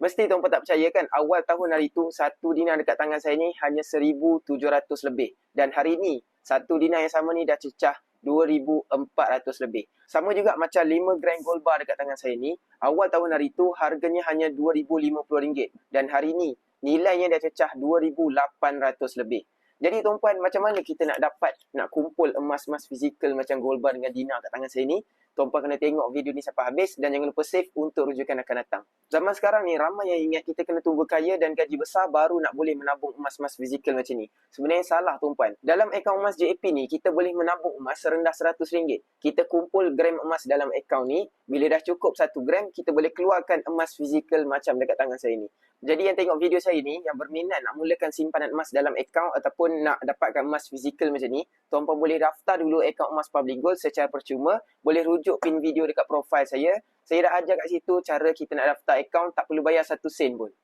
Mesti tuan-puan tak percaya kan, awal tahun hari tu, satu dinar dekat tangan saya ni hanya 1,700 lebih. Dan hari ni, satu dinar yang sama ni dah cecah 2,400 lebih. Sama juga macam 5 gram gold bar dekat tangan saya ni, awal tahun hari tu harganya hanya RM2,050. Dan hari ni, nilainya dah cecah 2,800 lebih. Jadi tuan-puan, macam mana kita nak kumpul emas-emas fizikal macam gold bar dengan dinar kat tangan saya ni? Tuan-puan kena tengok video ni sampai habis dan jangan lupa save untuk rujukan akan datang. Zaman sekarang ni ramai yang ingat kita kena tunggu kaya dan gaji besar baru nak boleh menabung emas-emas fizikal macam ni. Sebenarnya salah tuan-puan. Dalam akaun emas JAP ni, kita boleh menabung emas serendah RM100. Kita kumpul gram emas dalam akaun ni, bila dah cukup 1 gram, kita boleh keluarkan emas fizikal macam dekat tangan saya ni. Jadi yang tengok video saya ni, yang berminat nak mulakan simpanan emas dalam akaun ataupun nak dapatkan emas fizikal macam ni, tuan-puan boleh daftar dulu akaun emas Public Gold secara percuma. Boleh rujuk pin video dekat profil saya. Saya dah ajar kat situ cara kita nak daftar akaun, tak perlu bayar 1 sen pun.